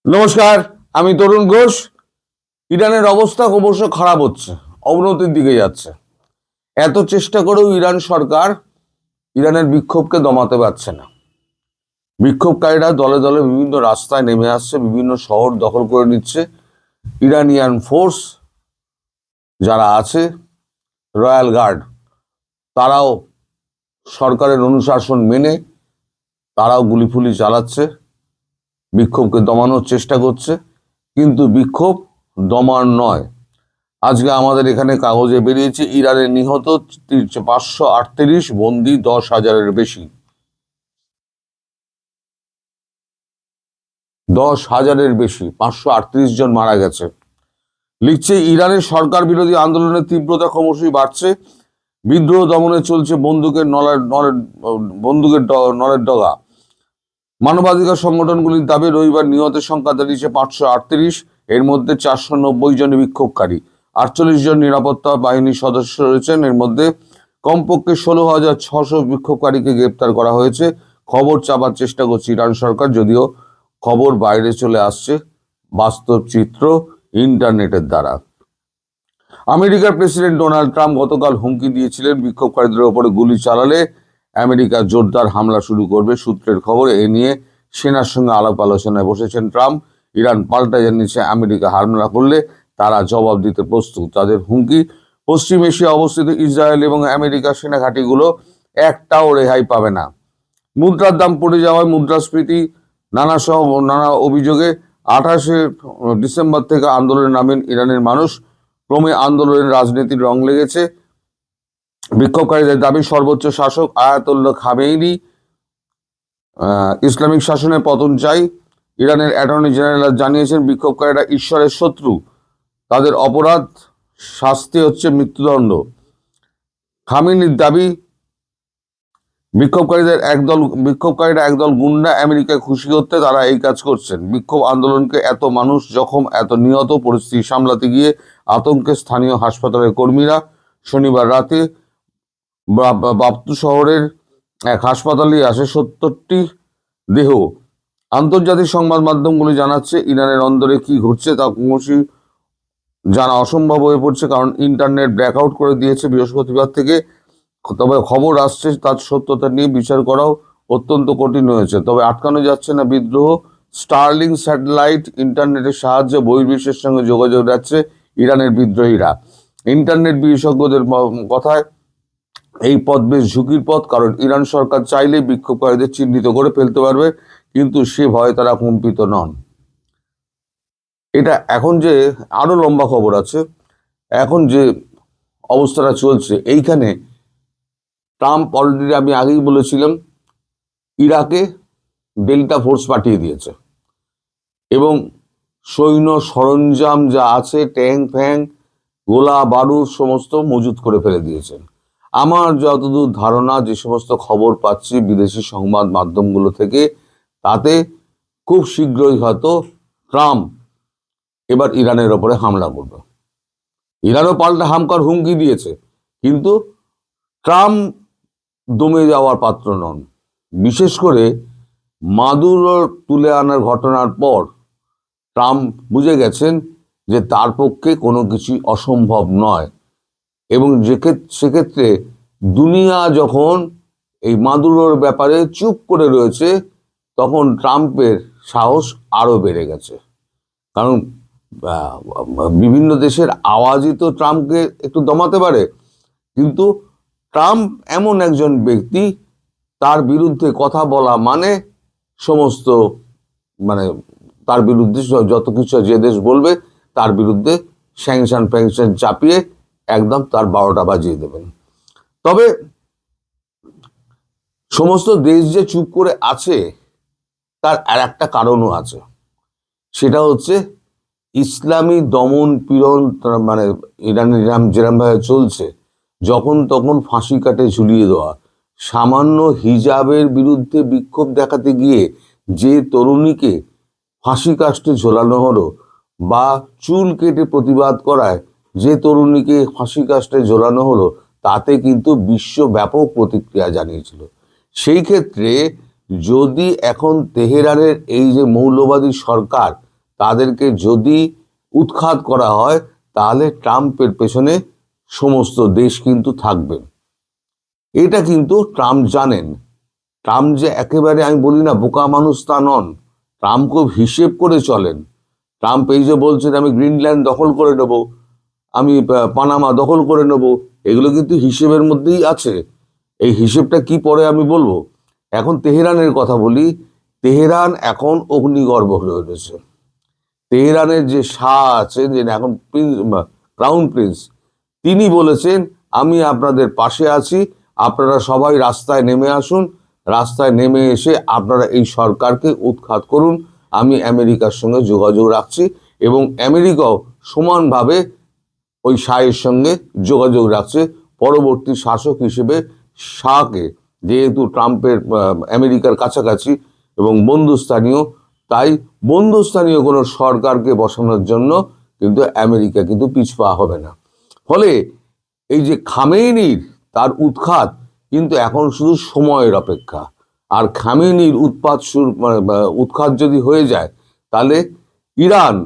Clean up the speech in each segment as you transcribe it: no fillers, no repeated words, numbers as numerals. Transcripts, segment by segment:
নমস্কার, আমি তরুণ ঘোষ। ইরানের অবস্থা ক্রমশ খারাপ হচ্ছে, অবনতির দিকে যাচ্ছে। এত চেষ্টা করেও ইরান সরকার ইরানের বিক্ষোভকে দমাতে পারছে না। বিক্ষোভকারীরা দলে দলে বিভিন্ন রাস্তায় নেমে আসছে, বিভিন্ন শহর দখল করে নিচ্ছে। ইরানিয়ান ফোর্স যারা আছে, রয়্যাল গার্ড, তারাও সরকারের অনুশাসন মেনে তারাও গুলিফুলি চালাচ্ছে, বিক্ষোভকে দমানোর চেষ্টা করছে। কিন্তু বিক্ষোভ দমার নয়। আজকে আমাদের এখানে কাগজে বেরিয়েছে ইরানের নিহত 538, বন্দী 10,000-এর বেশি। 10,000-এর বেশি, 538 জন মারা গেছে। লিখছে ইরানের সরকার বিরোধী আন্দোলনের তীব্রতা ক্রমশই বাড়ছে। বিদ্রোহ দমনে চলছে নলের ডগা। মানবাধিকার সংগঠনগুলির দাবি রবিবার নিহতের সংখ্যা দাঁড়িয়েছে 538। এর মধ্যে 490 জন বিক্ষোভকারী, 48 জন নিরাপত্তা বাহিনীর সদস্য রয়েছেন। এর মধ্যে কমপক্ষে 16,600 বিক্ষোভকারীকে গ্রেপ্তার করা হয়েছে। খবর চাপার চেষ্টা করছে ইরান সরকার, যদিও খবর বাইরে চলে আসছে বাস্তব চিত্র ইন্টারনেটের দ্বারা। আমেরিকার প্রেসিডেন্ট ডোনাল্ড ট্রাম্প গতকাল হুমকি দিয়েছিলেন বিক্ষোভকারীদের ওপরে গুলি চালালে আমেরিকা জোরদার হামলা শুরু করবে। সূত্রের খবর, এ নিয়ে সেনার সঙ্গে আলাপ আলোচনায় বসেছেন ট্রাম্প। ইরান পাল্টা জানিয়েছে আমেরিকা হামলা করলে তারা জবাব দিতে প্রস্তুত। তাদের হুমকি, পশ্চিম এশিয়া অবস্থিত ইসরায়েল এবং আমেরিকার সেনা ঘাঁটিগুলো একটাও রেহাই পাবে না। মুদ্রার দাম পড়ে যাওয়ায় মুদ্রাস্ফীতি, নানা অভিযোগে 28শে ডিসেম্বর থেকে আন্দোলনে নামেন ইরানের মানুষ। ক্রমে আন্দোলনের রাজনীতির রং লেগেছে। বিক্ষোভকারীদের দাবি সর্বোচ্চ শাসক আয়াতুল্লাহ খামেনি ইসলামিক শাসনের পতন চাই। ইরানের অ্যাটর্নি জেনারেল জানিয়েছেন বিক্ষোভকারীরা ঈশ্বরের শত্রু, তাদের অপরাধ শাস্তি হচ্ছে মৃত্যুদণ্ড। খামেনির দাবি, বিক্ষোভকারীরা একদল গুন্ডা, আমেরিকায় খুশি করতে তারা এই কাজ করছেন। বিক্ষোভ আন্দোলনকে এত মানুষ জখম, এত নিহত, পরিস্থিতি সামলাতে গিয়ে আতঙ্কে স্থানীয় হাসপাতালের কর্মীরা। শনিবার রাতে বাপ্তু শহরের এক হাসপাতালে আসে 70টি দেহ। আন্তর্জাতিক সংবাদ মাধ্যমগুলি জানাচ্ছে ইরানের অন্দরে কি ঘটছে তা ক্রমশই জানা অসম্ভব হয়ে পড়ছে, কারণ ইন্টারনেট ব্ল্যাকআউট করে দিয়েছে বৃহস্পতিবার থেকে। তবে খবর আসছে তার সত্যতা নিয়ে বিচার করাও অত্যন্ত কঠিন হয়েছে। তবে আটকানো যাচ্ছে না বিদ্রোহ। স্টারলিং স্যাটেলাইট ইন্টারনেটের সাহায্যে বহির্বিশ্বের সঙ্গে যোগাযোগ রাখছে ইরানের বিদ্রোহীরা। ইন্টারনেট বিশেষজ্ঞদের কথায় এই পথ বেশ ঝুঁকির পথ, কারণ ইরান সরকার চাইলেই বিক্ষোভকারীদের চিহ্নিত করে ফেলতে পারবে, কিন্তু সে ভয়ে তারা কম্পিত নন। এটা এখন যে আরো লম্বা খবর আছে, এখন যে অবস্থাটা চলছে এইখানে ট্রাম্প অলরেডি, আমি আগেই বলেছিলাম, ইরাকে ডেল্টা ফোর্স পাঠিয়ে দিয়েছে এবং সৈন্য সরঞ্জাম যা আছে, ট্যাঙ্ক ফ্যাং, গোলা বারুদ সমস্ত মজুত করে ফেলে দিয়েছেন। আমার যতদূর ধারণা, যে সমস্ত খবর পাচ্ছি বিদেশি সংবাদ মাধ্যমগুলো থেকে, তাতে খুব শীঘ্রই হয়তো ট্রাম্প এবার ইরানের ওপরে হামলা করবে। ইরানও পাল্টা হামকার হুমকি দিয়েছে, কিন্তু ট্রাম্প দমে যাওয়ার পাত্র নন। বিশেষ করে মাদুরো তুলে আনার ঘটনার পর ট্রাম্প বুঝে গেছেন যে তার পক্ষে কোনো কিছুই অসম্ভব নয়, এবং সেক্ষেত্রে দুনিয়া যখন এই মাদুরোর ব্যাপারে চুপ করে রয়েছে, তখন ট্রাম্পের সাহস আরো বেড়ে গেছে। কারণ বিভিন্ন দেশের আওয়াজই তো ট্রাম্পকে একটু দমাতে পারে, কিন্তু ট্রাম্প এমন একজন ব্যক্তি, তার বিরুদ্ধে কথা বলা মানে সমস্ত, মানে তার বিরুদ্ধে যত কিছু যে দেশ বলবে তার বিরুদ্ধে স্যাংশন ফ্যাংশন চাপিয়ে একদম তার 12টা বাজিয়ে দেবেন। তবে সমস্ত দেশ যে চুপ করে আছে তার আর একটা কারণও আছে, সেটা হচ্ছে ইসলামী দমন পীড়ন, মানে ইরান যেরকমভাবে চলছে, যখন তখন ফাঁসি কাটে ঝুলিয়ে দেওয়া। সামান্য হিজাবের বিরুদ্ধে বিক্ষোভ দেখাতে গিয়ে যে তরুণীকে ফাঁসি কাস্টে ঝোলানো হলো, বা চুল কেটে প্রতিবাদ করায় যে তরুণীকে ফাঁসি কাস্টে ঝোলানো হলো, তাতে কিন্তু বিশ্ব ব্যাপক প্রতিক্রিয়া জানিয়েছিল। সেই ক্ষেত্রে যদি এখন তেহরানের এই যে মৌলবাদী সরকার তাদেরকে যদি উৎখাত করা হয় তাহলে ট্রাম্পের পেছনে সমস্ত দেশ কিন্তু থাকবে। এটা কিন্তু ট্রাম্প জানেন। ট্রাম্প যে একেবারে, আমি বলি না বোকা মানুষ তা নন, ট্রাম্প খুব হিসেব করে চলেন। ট্রাম্প এই যে বলছেন আমি গ্রিনল্যান্ড দখল করে নেব, আমি পানামা দখল করে নেব, এগুলো কিন্তু হিসেবের মধ্যেই আছে। এই হিসেবটা কি পরে আমি বলবো। এখন তেহরানের কথা বলি। তেহরান এখন অগ্নিগর্ভ হয়ে উঠেছে। তেহরানের যে শাহ আছেন, যে এখন ক্রাউন প্রিন্স, তিনি বলেছেন আমি আপনাদের পাশে আছি, আপনারা সবাই রাস্তায় নেমে আসুন, রাস্তায় নেমে এসে আপনারা এই সরকারকে উৎখাত করুন, আমি আমেরিকার সঙ্গে যোগাযোগ রাখছি। এবং আমেরিকাও সমানভাবে ওই শাহের সঙ্গে যোগাযোগ রাখছে পরবর্তী শাসক হিসেবে শাহকে, যেহেতু ট্রাম্পের আমেরিকার কাছাকাছি এবং বন্ধুস্থানীয়, তাই বন্ধুস্থানীয় কোনো সরকারকে বসানোর জন্য কিন্তু আমেরিকা কিন্তু পিছপা হবে না। ফলে এই যে খামেনির তার উৎখাত কিন্তু এখন শুধু সময়ের অপেক্ষা। আর খামেনির উৎখাত যদি হয়ে যায় তাহলে ইরান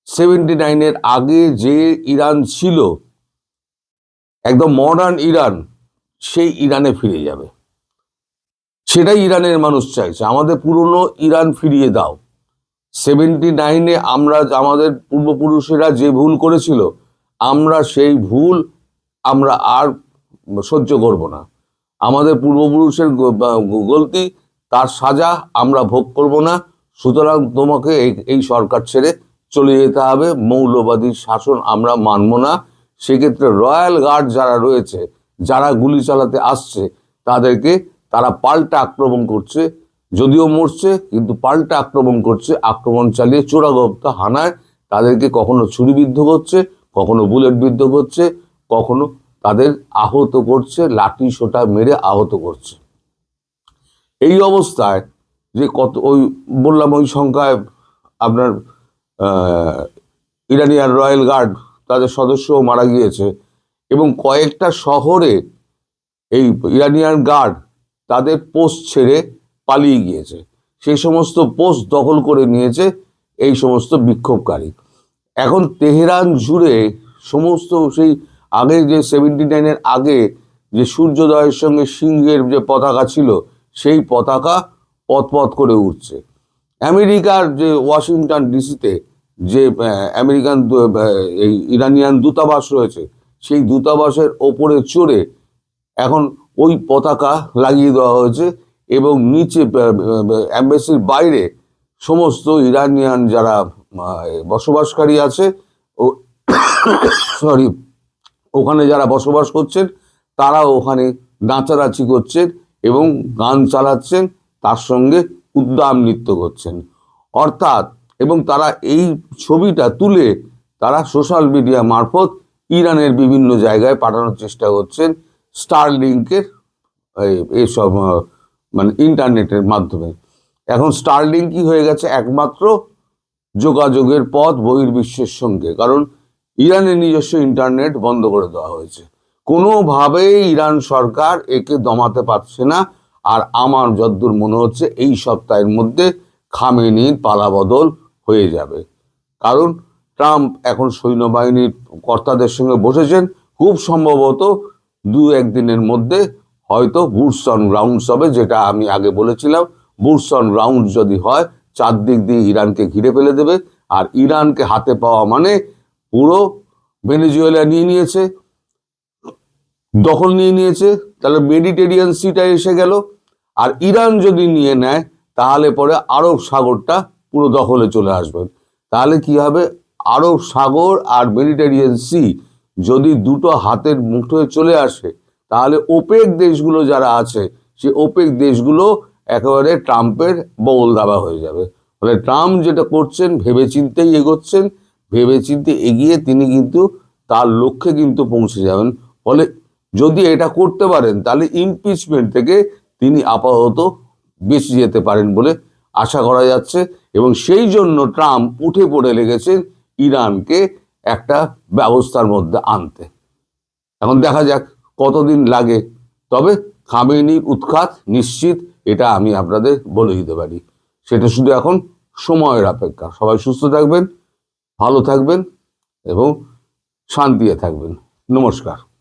79-এর আগে যে ইরান ছিল, একদম মডার্ন ইরান, সেই ইরানে ফিরে যাবে। সেটাই ইরানের মানুষ চাইছে, আমাদের পুরনো ইরান ফিরিয়ে দাও। 79-এ আমরা, আমাদের পূর্বপুরুষেরা যে ভুল করেছিল, আমরা সেই ভুল আমরা আর সহ্য করব না। আমাদের পূর্বপুরুষের গলতি, তার সাজা আমরা ভোগ করব না। সুতরাং তোমাকে এই সরকার ছেড়ে চলে যেতে হবে, মৌলবাদী শাসন আমরা মানব না। সেক্ষেত্রে রয়্যাল গার্ড যারা রয়েছে, যারা গুলি চালাতে আসছে, তাদেরকে তারা পাল্টা আক্রমণ করছে, যদিও মরছে কিন্তু পাল্টা আক্রমণ করছে, আক্রমণ চালিয়ে চোরাগোপ্তা হানায় তাদেরকে কখনো ছুরিবিদ্ধ করছে, কখনো বুলেট বিদ্ধ করছে, কখনো তাদের আহত করছে, লাঠি সোটা মেরে আহত করছে। এই অবস্থায় যে কত, ওই বললাম ওই সংখ্যায় আপনার ইরানিয়ান রয়্যাল গার্ড তাদের সদস্যও মারা গিয়েছে, এবং কয়েকটা শহরে এই ইরানিয়ান গার্ড তাদের পোস্ট ছেড়ে পালিয়ে গিয়েছে। সেই সমস্ত পোস্ট দখল করে নিয়েছে এই সমস্ত বিক্ষোভকারী। এখন তেহরান জুড়ে সমস্ত সেই আগে যে 79-এর আগে যে সূর্যোদয়ের সঙ্গে সিংহের যে পতাকা ছিল, সেই পতাকা পথ করে উঠছে। আমেরিকার যে ওয়াশিংটন ডিসিতে যে আমেরিকান এই ইরানিয়ান দূতাবাস রয়েছে, সেই দূতাবাসের ওপরে চড়ে এখন ওই পতাকা লাগিয়ে দেওয়া হয়েছে, এবং নিচে এম্বাসির বাইরে সমস্ত ইরানিয়ান যারা বসবাসকারী আছে, ও সরি, ওখানে যারা বসবাস করছেন তারাও ওখানে নাচানাচি করছেন এবং গান চালাচ্ছেন, তার সঙ্গে উদ্দাম নৃত্য করছেন। অর্থাৎ, এবং তারা এই ছবিটা তুলে তারা সোশ্যাল মিডিয়া মারফত ইরানের বিভিন্ন জায়গায় পাঠানোর চেষ্টা করছেন, স্টারলিংকের এইসব মানে ইন্টারনেটের মাধ্যমে। এখন স্টারলিংকই হয়ে গেছে একমাত্র যোগাযোগের পথ বহির্বিশ্বের সঙ্গে, কারণ ইরানের নিজস্ব ইন্টারনেট বন্ধ করে দেওয়া হয়েছে। কোনোভাবেই ইরান সরকার একে দমাতে পারছে না। আর আমার যদ্দূর মনে হচ্ছে এই সপ্তাহের মধ্যে খামেনির পালাবদল হয়ে যাবে, কারণ ট্রাম্প এখন সৈন্যবাহিনীর কর্তাদের সঙ্গে বসেছেন। খুব সম্ভবত 2-1 দিনের মধ্যে হয়তো বুটস অন গ্রাউন্ডস হবে, যেটা আমি আগে বলেছিলাম। বুটস অন গ্রাউন্ড যদি হয়, চারদিক দিয়ে ইরানকে ঘিরে ফেলে দেবে। আর ইরানকে হাতে পাওয়া মানে পুরো ভেনেজুয়েলা নিয়ে নিয়েছে, দখল নিয়ে নিয়েছে, তাহলে মেডিটেরিয়ান সিটা এসে গেল। আর ইরান যদি নিয়ে নেয় তাহলে পরে আরব সাগরটা পুরো দখলে চলে আসবে। তাহলে কি হবে, আরব সাগর আর মেডিটেরিয়ান সি যদি দুটো হাতের মুঠোয় চলে আসে, তাহলে ওপেক দেশগুলো যারা আছে, সে ওপেক দেশগুলো একেবারে ট্রাম্পের বগল দাবা হয়ে যাবে। ফলে ট্রাম্প যেটা করছেন ভেবেচিন্তেই এগোচ্ছেন, ভেবেচিন্তে এগিয়ে তিনি কিন্তু তার লক্ষ্যে কিন্তু পৌঁছে যাবেন। ফলে যদি এটা করতে পারেন তাহলে ইমপিচমেন্ট থেকে তিনি আপাতত বেঁচে যেতে পারেন বলে আশা করা যাচ্ছে, এবং সেই জন্য ট্রাম্প উঠে পড়ে লেগেছেন ইরানকে একটা ব্যবস্থার মধ্যে আনতে। এখন দেখা যাক কতদিন লাগে, তবে খামেনির উৎখাত নিশ্চিত, এটা আমি আপনাদের বলে দিতে পারি। সেটা শুধু এখন সময়ের অপেক্ষা। সবাই সুস্থ থাকবেন, ভালো থাকবেন এবং শান্তিতে থাকবেন। নমস্কার।